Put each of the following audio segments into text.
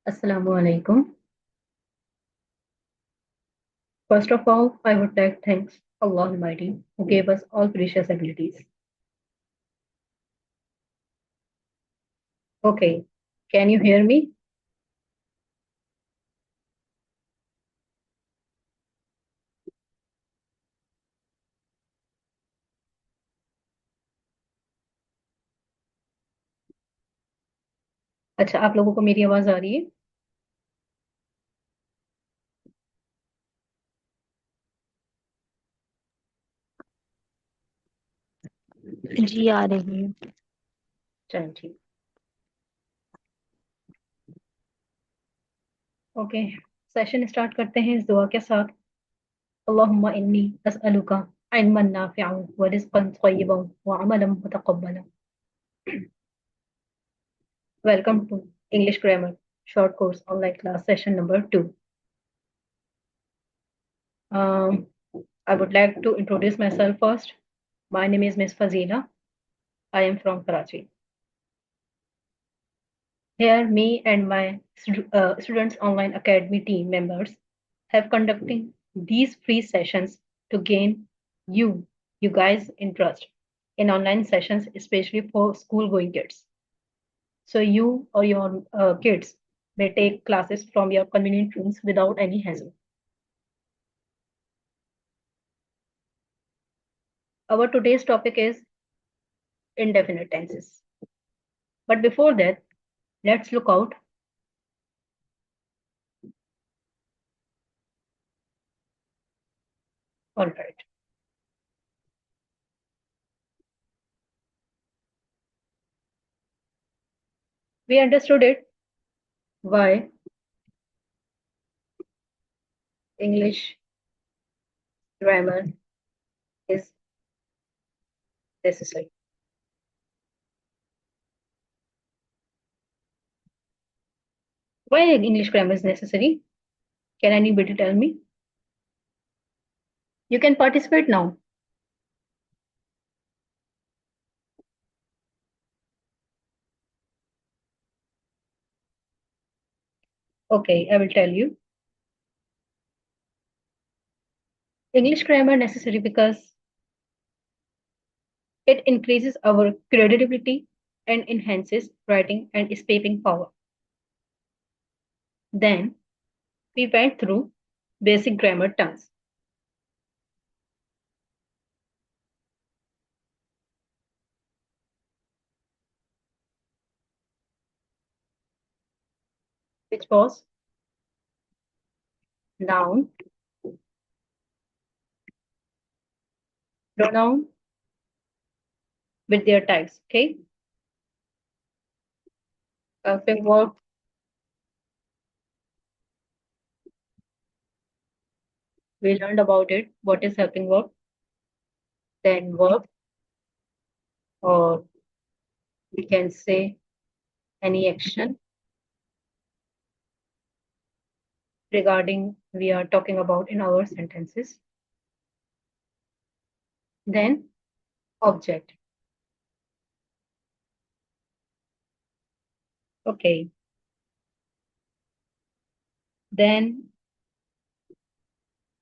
Assalamu alaikum. First of all, I would like thanks Allah Almighty who gave us all precious abilities. Okay, can you hear me? अच्छा, आप लोगों को मेरी आवाज आ रही है? जी आ रही है। चलो ठीक। ओके, सेशन स्टार्ट करते हैं इस दुआ के साथ। अल्लाहुम्मा इन्नी अस्अलुका इल्मन नाफिअन व रिज़्क़न तय्यिबन व अमलन मुतक़ब्बला। Welcome to English grammar short course online class session number 2. Um, I would like to introduce myself first. My name is Miss Fazila. I am from Karachi. Here, me and my Students Online Academy team members have conducting these free sessions to gain you guys interest in online sessions, especially for school-going kids. So you or your kids may take classes from your convenient rooms without any hassle. Our today's topic is indefinite tenses. But before that, let's look out. All right. We understood it. Why English grammar is necessary. Why English grammar is necessary? Can anybody tell me? You can participate now. Okay, I will tell you. English grammar necessary because it increases our credibility and enhances writing and speaking power. Then we went through basic grammar terms. Which was noun, pronoun with their types. Okay, helping verb, we learned about it. What is helping verb? Then verb, or we can say any action regarding we are talking about in our sentences. Then object. Okay. Then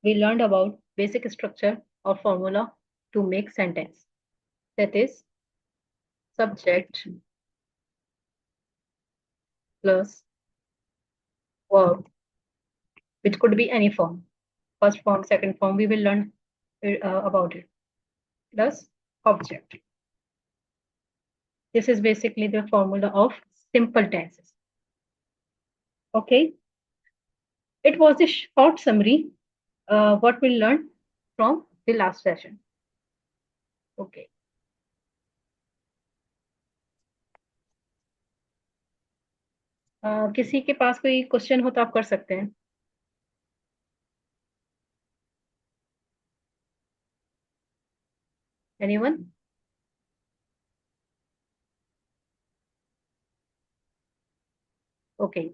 we learned about basic structure or formula to make sentence. That is subject plus verb, which could be any form. First form, second form, we will learn about it. Plus object. This is basically the formula of simple tenses. Okay. It was a short summary what we learned from the last session. Okay. किसी के पास कोई question हो तो आप कर सकते हैं. Anyone? Okay.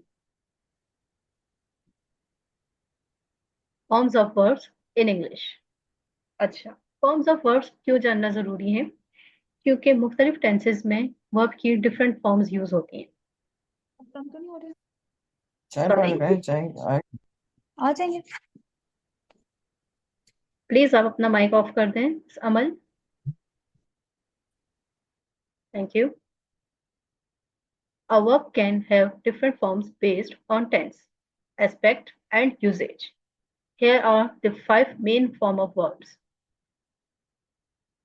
Forms of verbs in English. अच्छा, फॉर्म्स ऑफ वर्ब्स क्यों जानना जरूरी है? क्योंकि मुख्तलिफ टेंसेस में वर्ब की डिफरेंट फॉर्म्स यूज होती हैं. चाय सॉरी, बन रहे हैं, चाय आए। आ जाएंगे। प्लीज आप अपना माइक ऑफ कर दें, Amal. Thank you. A verb can have different forms based on tense, aspect, and usage. Here are the 5 main form of verbs.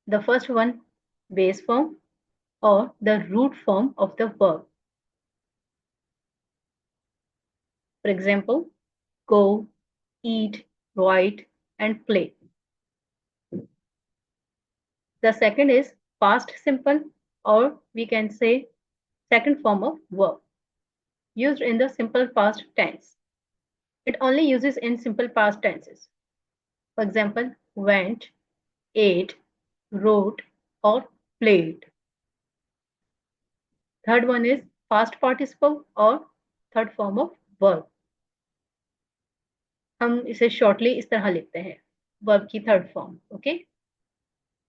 The first one, base form or the root form of the verb. For example, go, eat, write, and play. The second is past simple, or we can say second form of verb, used in the simple past tense. It only uses in simple past tenses. For example, went, ate, wrote, or played. Third one is past participle or third form of verb. हम इसे shortly इस तरह लिखते हैं, verb की third form. Okay.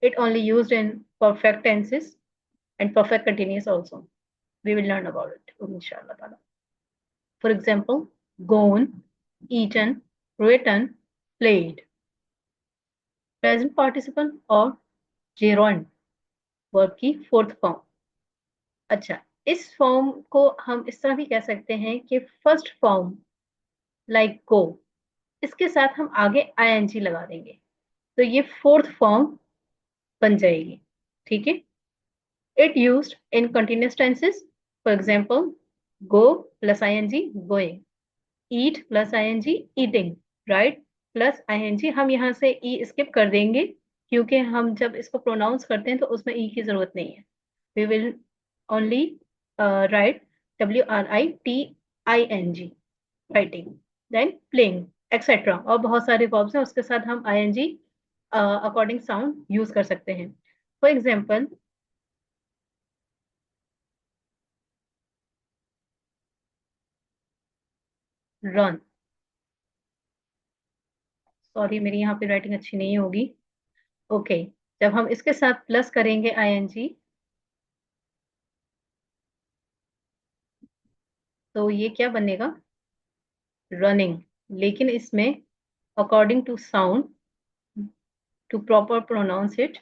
It only used in perfect tenses and perfect continuous also. We will learn about it, inshallah ta'ala. For example, gone, eaten, written, played. Present participle और gerund, verb की fourth form. अच्छा, इस form को हम इस तरह भी कह सकते हैं कि फर्स्ट फॉर्म लाइक गो, इसके साथ हम आगे आईएनजी लगा देंगे तो ये फोर्थ फॉर्म बन जाएगी। ठीक है। It used in continuous tenses, for example go plus ING going, eat plus ING eating, write plus ING. हम यहाँ से ई स्किप कर देंगे क्योंकि हम जब इसको प्रोनाउंस करते हैं तो उसमें ई की जरूरत नहीं है। We will only write WRITING, writing, then playing etcetera, और बहुत सारे वर्ब्स हैं उसके साथ हम आईएनजी अकॉर्डिंग साउंड यूज कर सकते हैं। फॉर एग्जाम्पल, रन, सॉरी मेरी यहाँ पे राइटिंग अच्छी नहीं होगी। ओके, जब हम इसके साथ प्लस करेंगे आईएनजी तो ये क्या बनेगा, रनिंग। लेकिन इसमें according to sound, to proper pronounce it,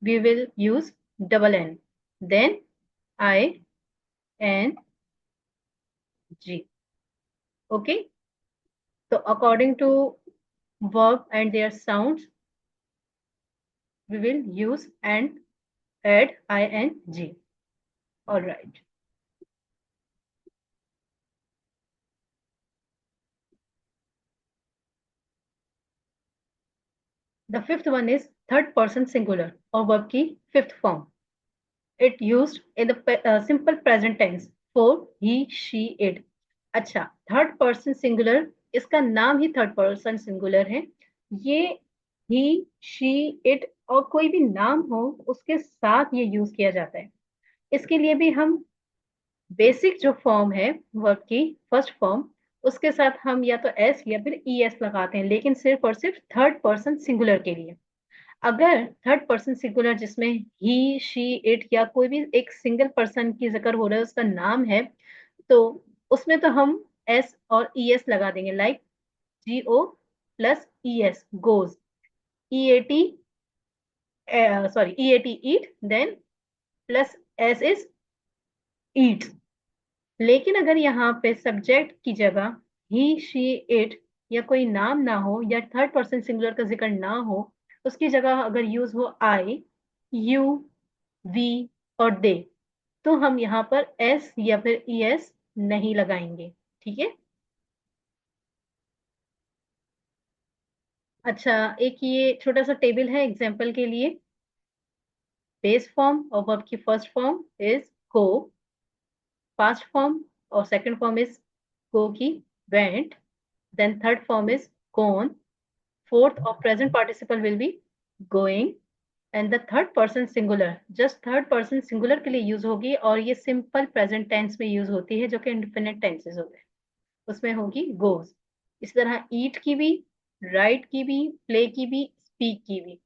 we will use double N, then ING. Okay, so according to verb and their sounds, we will use and add ING. All right. The fifth one is third person singular or verb की fifth form. It used in the simple present tense for he, she, it. अच्छा, third person singular, इसका नाम ही third person singular है। ये ही, she, it और कोई भी नाम हो उसके साथ ये यूज किया जाता है। इसके लिए भी हम बेसिक जो फॉर्म है वर्ब की फर्स्ट फॉर्म, उसके साथ हम या तो एस या फिर ई एस लगाते हैं, लेकिन सिर्फ और सिर्फ थर्ड पर्सन सिंगुलर के लिए। अगर थर्ड पर्सन सिंगुलर जिसमें ही, शी, इट या कोई भी एक सिंगल पर्सन की जिक्र हो रहा है, उसका नाम है, तो उसमें तो हम एस और ई एस लगा देंगे, like GO plus ES goes, EAT, sorry EAT eat, then plus S is eats. लेकिन अगर यहाँ पे सब्जेक्ट की जगह ही, शी, इट या कोई नाम ना हो या थर्ड पर्सन सिंगुलर का जिक्र ना हो, उसकी जगह अगर यूज हो आई, यू, वी और दे, तो हम यहाँ पर एस या फिर ES नहीं लगाएंगे। ठीक है। अच्छा, एक ये छोटा सा टेबल है एग्जाम्पल के लिए। बेस फॉर्म और वर्ब की first form is go, past form और सेकंड फॉर्म इज गो की went, then third form is gone, fourth और present participle will be going, and the third person singular just third person singular के लिए use होगी, और ये simple present tense में use होती है जो कि इंडिफिनिट टेंसेस होते हैं, उसमें होगी गोज। इस तरह ईट की भी, राइट की भी, प्ले की भी, स्पीक की भी।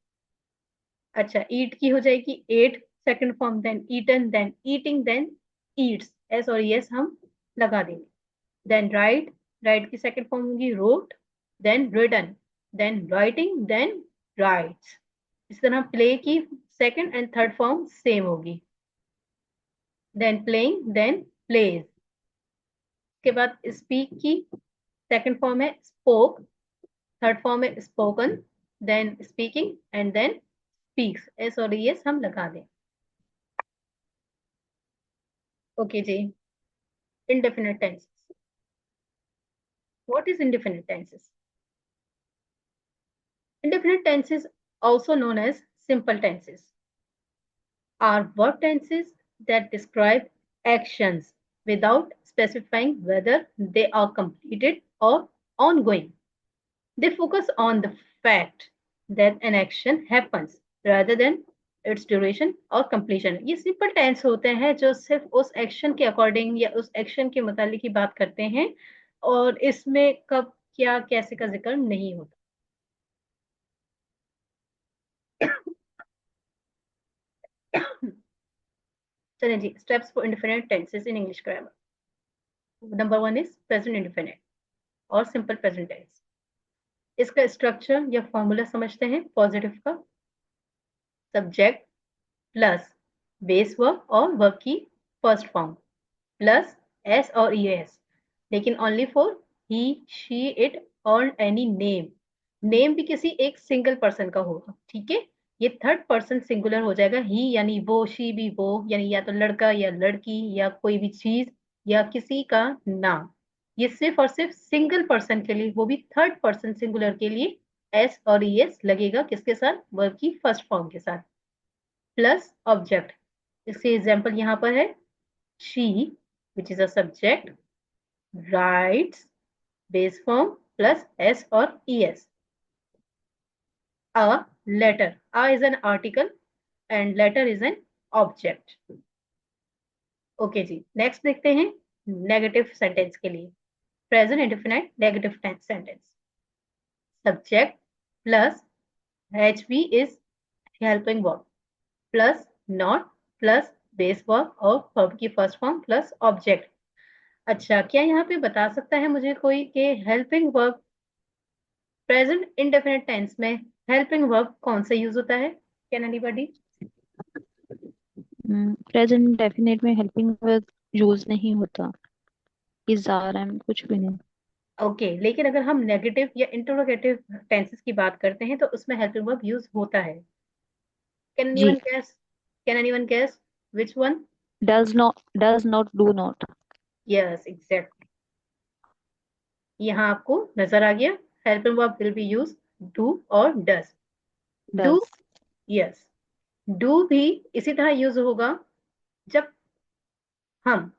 अच्छा, ईट की हो जाएगी ate second form, then eaten, then eating, then eats, S और यस हम लगा देंगे। देन राइट, राइट की सेकंड फॉर्म होगी wrote, then written, then writing, then writes. इस तरह प्ले की second and third form same होगी, देन प्लेइंग, देन प्लेज। उसके बाद स्पीक की सेकंड फॉर्म है स्पोक, थर्ड फॉर्म है spoken, then speaking and then speaks. S और एस हम लगा दें। ओके जी, indefinite tenses. What is indefinite tenses? Indefinite tenses, also known as simple tenses, are verb tenses that describe actions without specifying whether they are completed or ongoing. They focus on the fact that an action happens rather than its duration or completion. ये simple tense होते हैं जो सिर्फ उस action के according या उस action के मुतालिक ही बात करते हैं, और इसमें कब क्या कैसे का जिक्र नहीं होता। चलिए जी, steps for indefinite tenses in English grammar. Number 1 is present indefinite और simple present tense. इसका स्ट्रक्चर या फॉर्मूला समझते हैं। पॉजिटिव का सब्जेक्ट प्लस बेस वर्ब और वर्ब की फर्स्ट फॉर्म प्लस एस और ई एस, लेकिन only for he she it और एनी नेम। नेम भी किसी एक सिंगल पर्सन का होगा, ठीक है। ये थर्ड पर्सन सिंगुलर हो जाएगा, ही यानी वो, शी भी वो, यानी या तो लड़का या लड़की या कोई भी चीज या किसी का नाम। ये सिर्फ और सिर्फ सिंगल पर्सन के लिए, वो भी थर्ड पर्सन सिंगुलर के लिए एस और ई एस लगेगा, किसके साथ? वर्ब की फर्स्ट फॉर्म के साथ प्लस ऑब्जेक्ट। इसके एग्जाम्पल यहाँ पर है she, which is a subject, writes, base form plus s or es. A letter, a is an article and letter is an object. Okay जी, नेक्स्ट देखते हैं नेगेटिव सेंटेंस के लिए। Present indefinite negative sentence, subject plus H B is helping verb plus not plus base verb और verb की first form plus object. अच्छा, क्या यहाँ पे बता सकता है मुझे कोई कि helping verb present indefinite tense में हेल्पिंग वर्ब कौन सा यूज होता है? Can anybody? प्रेजेंट डेफिनेट में हेल्पिंग वर्ब यूज नहीं होता, इज आर एम कुछ भी नहीं। ओके, लेकिन अगर हम नेगेटिव या इंटरोगेटिव टेंसेस की बात करते हैं तो उसमें हेल्पिंग वर्ब यूज होता है। कैन जी। Anyone guess? Can anyone guess which one? Does not, do not. Yes, exactly. यहाँ आपको नजर आ गया, helping verb will be use do और does. Do, does. Yes, do भी इसी तरह यूज होगा जब हम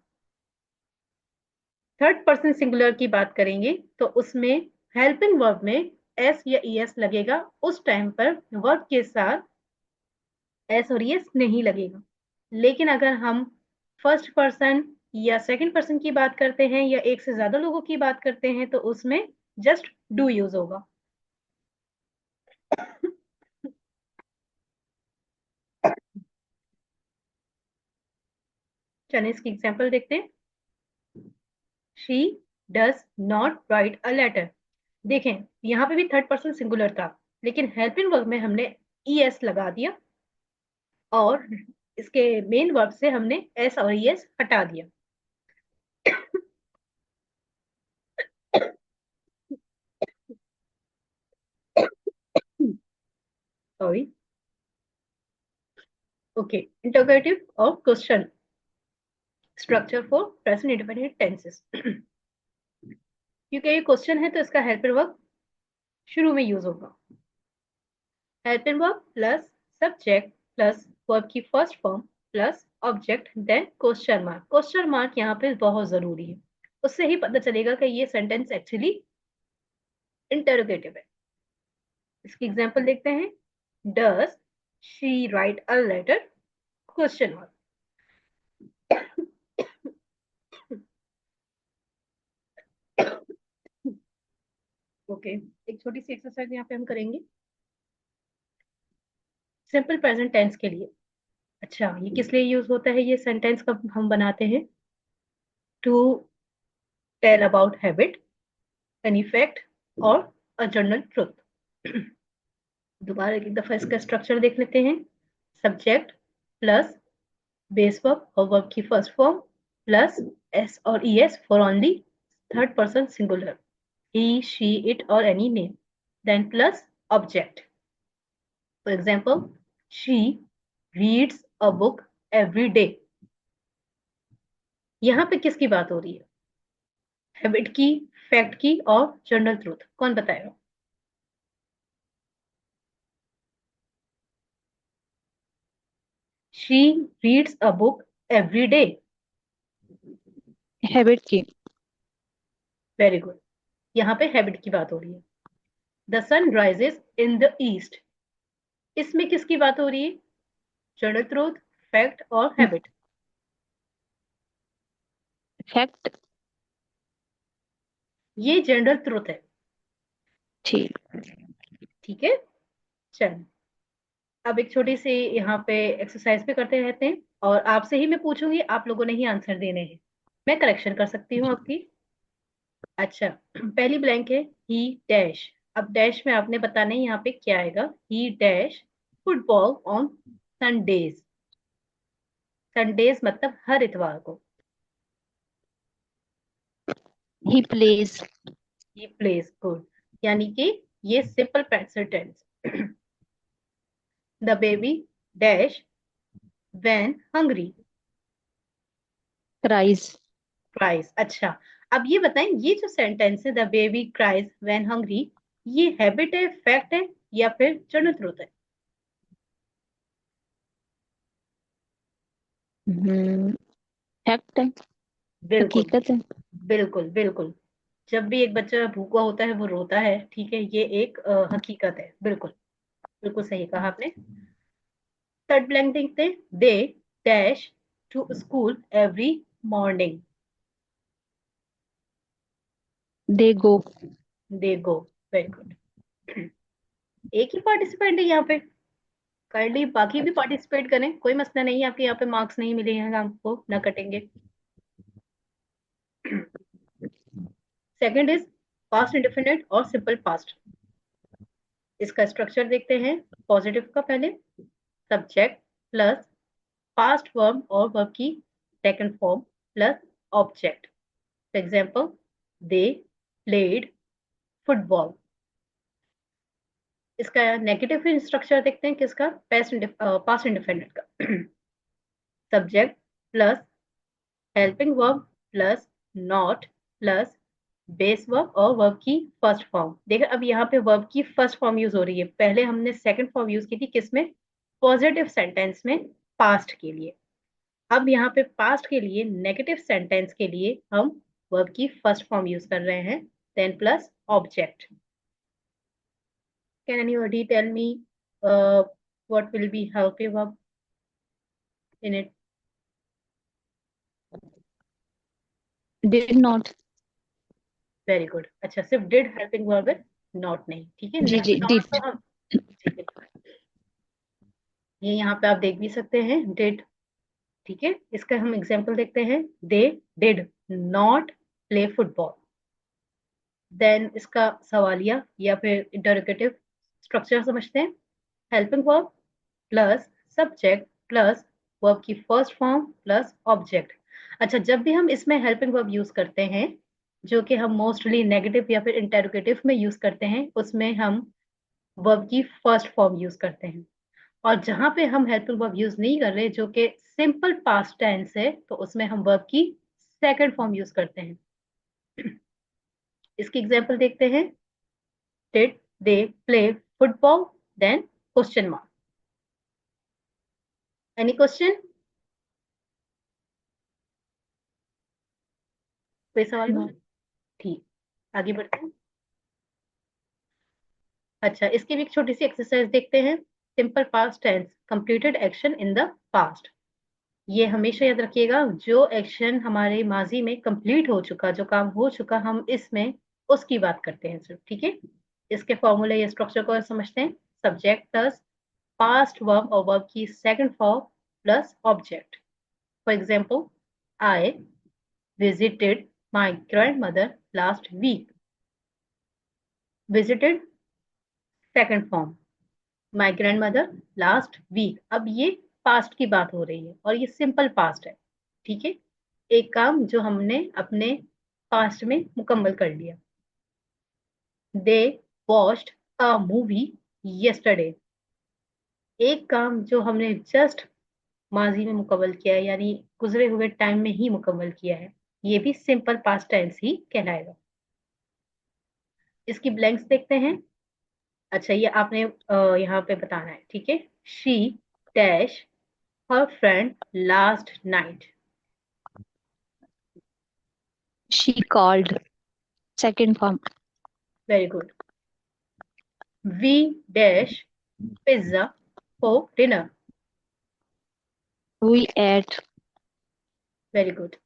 थर्ड पर्सन सिंगुलर की बात करेंगे तो उसमें हेल्पिंग वर्ब में एस या ई एस लगेगा, उस टाइम पर वर्ब के साथ एस और ई एस नहीं लगेगा। लेकिन अगर हम फर्स्ट पर्सन या सेकंड पर्सन की बात करते हैं या एक से ज्यादा लोगों की बात करते हैं तो उसमें जस्ट डू यूज होगा। चलिए इसकी एग्जाम्पल देखते हैं। She does not write a letter. देखें, यहाँ पे भी थर्ड पर्सन सिंगुलर था, लेकिन हेल्पिंग वर्ब में हमने ई एस लगा दिया और इसके मेन वर्ब से हमने एस और ई एस हटा दिया। सॉरी। ओके, इंटरोगेटिव और question structure for present indefinite tenses. क्योंकि ये क्वेश्चन है तो इसका हेल्पिंग वर्ब शुरू में यूज होगा। Helping verb plus subject plus verb की first form plus object then question mark. Question mark यहाँ पे बहुत जरूरी है, उससे ही पता चलेगा कि ये सेंटेंस एक्चुअली इंटरोगेटिव है। इसकी एग्जांपल देखते हैं। Does she write a letter? Question mark. Okay, एक छोटी सी एक्सरसाइज यहाँ पे हम करेंगे सिंपल प्रेजेंट टेंस के लिए। अच्छा, ये किस लिए यूज होता है? ये सेंटेंस कब हम बनाते हैं? To tell about habit, any fact और अ जनरल ट्रुथ। दोबारा एक दफा इसका स्ट्रक्चर देख लेते हैं। सब्जेक्ट प्लस बेस वर्ब और वर्ब की फर्स्ट फॉर्म प्लस एस और ES for only third person singular, he, she, it or any name. Then plus object. For example, she reads a book every day. यहाँ पे किसकी बात हो रही है? हैबिट की, फैक्ट की और जनरल ट्रूथ? कौन बताएगा? She reads a book every day. Habit की। Very good. यहाँ पे हैबिट की बात हो रही है। The sun rises in the east, इसमें किसकी बात हो रही है? जनरल ट्रूथ, फैक्ट और हैबिट? फैक्ट। ये जनरल ट्रूथ है। ठीक। ठीक है, चल अब एक छोटी सी यहाँ पे एक्सरसाइज भी करते रहते हैं और आपसे ही मैं पूछूंगी, आप लोगों ने ही आंसर देने हैं। मैं करेक्शन कर सकती हूँ आपकी। अच्छा, पहली ब्लैंक है ही डैश। अब डैश में आपने बताना है यहाँ पे क्या आएगा। He dash football on Sundays. Sundays मतलब हर इतवार को। He plays. He plays, good. यानी कि ये simple present tense. The baby dash when hungry. Cries. Cries. अच्छा, अब ये बताएं, ये जो सेंटेंस है the baby cries when hungry, ये हैबिट है, फैक्ट है या फिर जनरल ट्रूथ है? फैक्ट है। बिल्कुल, हकीकत है। बिल्कुल बिल्कुल। जब भी एक बच्चा भूखा होता है वो रोता है, ठीक है, ये एक हकीकत है। बिल्कुल, बिल्कुल सही कहा आपने। थर्ड ब्लैंक देखते हैं। They dash to school every morning. They go. They go, very good. एक ही पार्टिसिपेंट है यहाँ पे, कर ली, बाकी भी पार्टिसिपेट करें, कोई मसला नहीं है। आपके यहाँ पे मार्क्स नहीं मिले हैं, आपको ना कटेंगे। सेकंड इज पास्ट इंडेफिनिट और सिंपल पास्ट। इसका स्ट्रक्चर देखते हैं। पॉजिटिव का पहले सब्जेक्ट प्लस पास्ट वर्ब और वर्ब की second form plus object. For example, they played football. इसका नेगेटिव स्ट्रक्चर देखते हैं किसका, पास्ट इंडेफिनिट का। Subject plus helping verb plus not plus base verb और वर्ब की फर्स्ट फॉर्म। देखिए अब यहाँ पे वर्ब की फर्स्ट फॉर्म यूज हो रही है, पहले हमने सेकंड फॉर्म यूज की थी किसमें, पॉजिटिव सेंटेंस में, पास्ट के लिए। अब यहाँ पे पास्ट के लिए, नेगेटिव सेंटेंस के लिए हम वर्ब की फर्स्ट फॉर्म यूज कर रहे हैं, then plus object. Can anybody tell me what will be helping verb in it? Did not. Very good. अच्छा, सिर्फ डिड हेल्पिंग वर्ब है, नॉट नहीं। ठीक है, जी जी नॉट डिड। तो हम, ठीक है, ये यहाँ पे आप देख भी सकते हैं डिड। ठीक है, इसका हम एग्जाम्पल देखते हैं। They did not play football. Then इसका सवालिया या फिर इंटरोगेटिव स्ट्रक्चर समझते हैं। Helping verb plus subject plus verb की फर्स्ट फॉर्म प्लस ऑब्जेक्ट। अच्छा, जब भी हम इसमें हेल्पिंग वर्ब यूज करते हैं, जो कि हम मोस्टली नेगेटिव या फिर इंटरोगेटिव में यूज करते हैं, उसमें हम वर्ब की फर्स्ट फॉर्म यूज करते हैं। और जहां पे हम हेल्पिंग वर्ब यूज नहीं कर रहे, जो कि सिंपल पास्ट टेंस है, तो उसमें हम वर्ब की सेकंड फॉर्म यूज करते हैं। इसकी एग्जांपल देखते हैं। Did they play football, then question mark. Any question? कोई सवाल हो? नो। ठीक, आगे बढ़ते हैं। अच्छा, इसकी भी एक छोटी सी एक्सरसाइज देखते हैं। Simple past tense completed action in the past. ये हमेशा याद रखिएगा, जो एक्शन हमारे माजी में कंप्लीट हो चुका, जो काम हो चुका, हम इसमें उसकी बात करते हैं सिर्फ। ठीक है, इसके फॉर्मूले या स्ट्रक्चर को समझते हैं। सब्जेक्ट प्लस पास्ट वर्ब और वर्ब की second form plus object. For example, I visited My grandmother last week visited. Second form, my grandmother last week. अब ये पास्ट की बात हो रही है और ये सिंपल पास्ट है, ठीक है। एक काम जो हमने अपने पास्ट में मुकम्मल कर लिया। दे वॉच्ड अ मूवी यस्टरडे। एक काम जो हमने जस्ट माजी में मुकम्मल किया है, यानी गुजरे हुए टाइम में ही मुकम्मल किया है, ये भी सिंपल पास्ट टेंस ही कहलाएगा। इसकी ब्लैंक्स देखते हैं। अच्छा, ये आपने यहाँ पे बताना है, ठीक है। She dash her friend last night. She called. Second form. Very good. We dash pizza for dinner. We ate. Very good.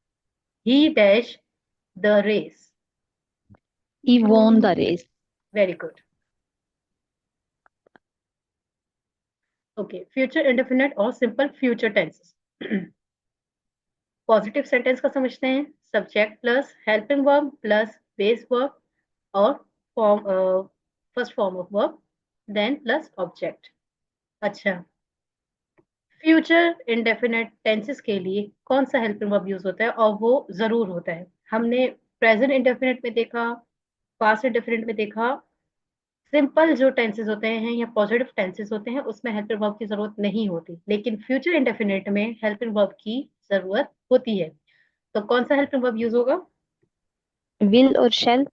He dash the race. He won the race. Very good. Okay. Future indefinite और simple future tenses. Positive sentence का समझते हैं। Subject plus helping verb plus base verb और form, first form of verb, then plus object. अच्छा, future indefinite tenses के लिए कौन सा हेल्पिंग वर्ब यूज होता है, और वो जरूर होता है। हमने प्रेजेंट इंडेफिनेट में देखा, पास्ट इंडेफिनेट में देखा। सिंपल जो टेंसेस होते हैं या पॉजिटिव टेंसेस होते हैं उसमें हेल्पिंग वर्ब की जरूरत नहीं होती, लेकिन फ्यूचर इंडेफिनेट में हेल्पिंग वर्ब की जरूरत होती है। तो कौन सा हेल्पिंग वर्ब यूज होगा? Will or shall.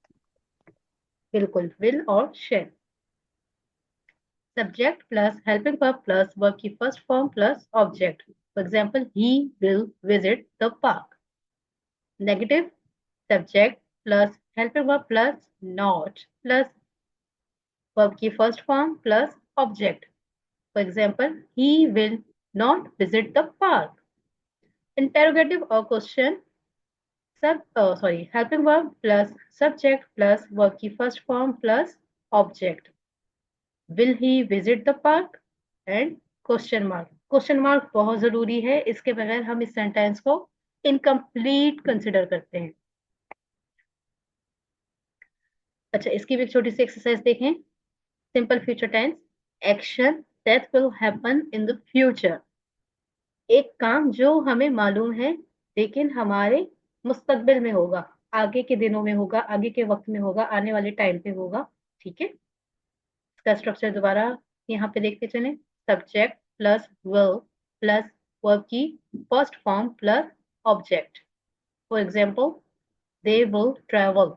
बिल्कुल, विल और shall. Subject plus helping verb plus verb की first form plus object. For example, he will visit the park. Negative, subject plus helping verb plus not plus verb की first form plus object. For example, he will not visit the park. Interrogative और question, helping verb plus subject plus verb की first form plus object. Will he visit the park and question mark. Question mark बहुत जरूरी है, इसके बगैर हम इस sentence को इनकम्प्लीट कंसिडर करते हैं। अच्छा, इसकी भी एक छोटी सी एक्सरसाइज देखें। Simple future tense, action that will happen in the future. एक काम जो हमें मालूम है लेकिन हमारे मुस्तकबिल में होगा, आगे के दिनों में होगा, आगे के वक्त में होगा, आने वाले टाइम पे होगा, ठीक है। इसका स्ट्रक्चर दोबारा यहाँ पे देखते चलें। Subject plus will plus verb की first form plus object. For example, they will travel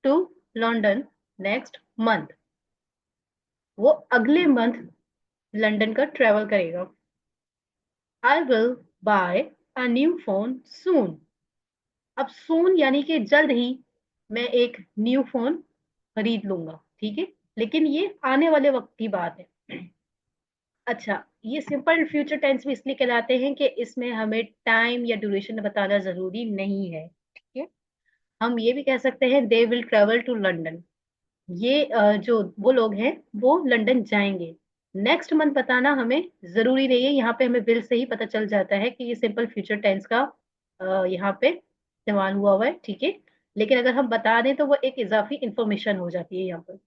to London next month. वो अगले मंथ लंदन का ट्रेवल करेगा। I will buy a new phone soon. अब सून यानी कि जल्द ही मैं एक न्यू फोन खरीद लूंगा, ठीक है, लेकिन ये आने वाले वक्त की बात है। अच्छा, ये सिंपल फ्यूचर टेंस भी इसलिए कहलाते हैं कि इसमें हमें टाइम या ड्यूरेशन बताना जरूरी नहीं है, ठीक है। हम ये भी कह सकते हैं they will travel to London. ये जो वो लोग हैं वो लंदन जाएंगे। नेक्स्ट मंथ बताना हमें जरूरी नहीं है, यहाँ पे हमें विल से ही पता चल जाता है कि ये सिंपल फ्यूचर टेंस का यहाँ पे इस्तेमाल हुआ हुआ है, ठीक है। लेकिन अगर हम बता दें तो वो एक इजाफी इंफॉर्मेशन हो जाती है यहाँ पर।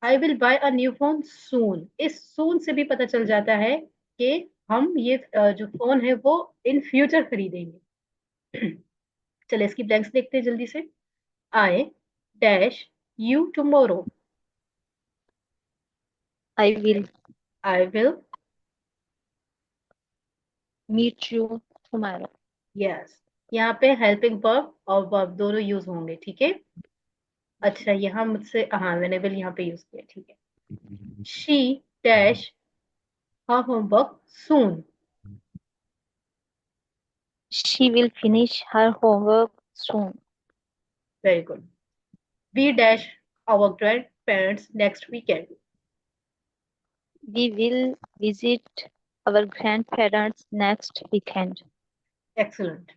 I will buy a new phone soon, इस सून से भी पता चल जाता है कि हम ये जो फोन है वो इन फ्यूचर खरीदेंगे। चले इसकी ब्लैंक्स देखते हैं जल्दी से। I dash you tomorrow. I will I will, meet you tomorrow. Yes, यहाँ पे हेल्पिंग वर्ब और वर्ब दोनों यूज होंगे, ठीक है। अच्छा, यहाँ मुझसे, हाँ, मैंने विल यहाँ पे यूज किया, ठीक है। She dash her homework soon. She will finish her homework soon. Very good. We dash our grandparents next weekend. We will visit our grandparents next weekend. Excellent.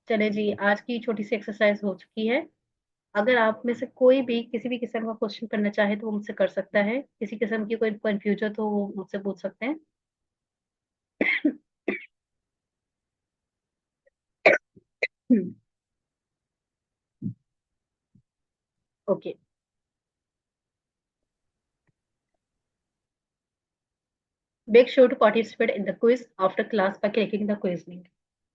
चले जी, आज की छोटी सी एक्सरसाइज हो चुकी है। अगर आप में से कोई भी किसी भी किस्म का क्वेश्चन करना चाहे तो वो मुझसे कर सकता है, किसी किस्म की कोई कंफ्यूजन तो वो मुझसे पूछ सकते हैं। Okay. Make sure to participate in the quiz after class by clicking the quiz link.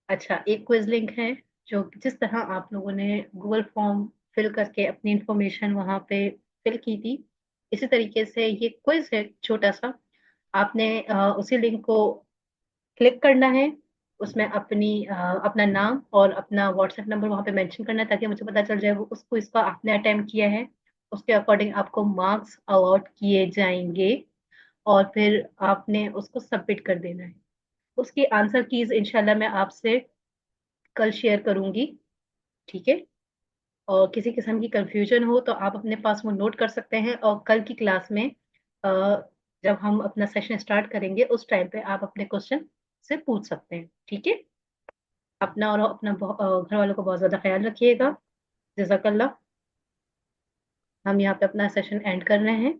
अच्छा, एक क्विज लिंक है, जो जिस तरह आप लोगों ने गूगल फॉर्म फिल करके अपनी इंफॉर्मेशन वहां पे फिल की थी, इसी तरीके से ये क्विज है छोटा सा। आपने उसी लिंक को क्लिक करना है, उसमें अपना नाम और अपना व्हाट्सएप नंबर वहां पे मेंशन करना है, ताकि मुझे पता चल जाए वो उस क्विज को आपने अटेम्प्ट किया है। उसके अकॉर्डिंग आपको मार्क्स अलॉट किए जाएंगे, और फिर आपने उसको सबमिट कर देना है। उसकी आंसर कीज इंशाल्लाह मैं आपसे कल शेयर करूंगी। ठीक है। और किसी किस्म की कंफ्यूजन हो तो आप अपने पास वो नोट कर सकते हैं, और कल की क्लास में जब हम अपना सेशन स्टार्ट करेंगे उस टाइम पे आप अपने क्वेश्चन से पूछ सकते हैं। ठीक है। अपना और अपना घर वालों को बहुत ज्यादा ख्याल रखिएगा। जजाकल्ला। हम यहाँ पे अपना सेशन एंड कर रहे हैं।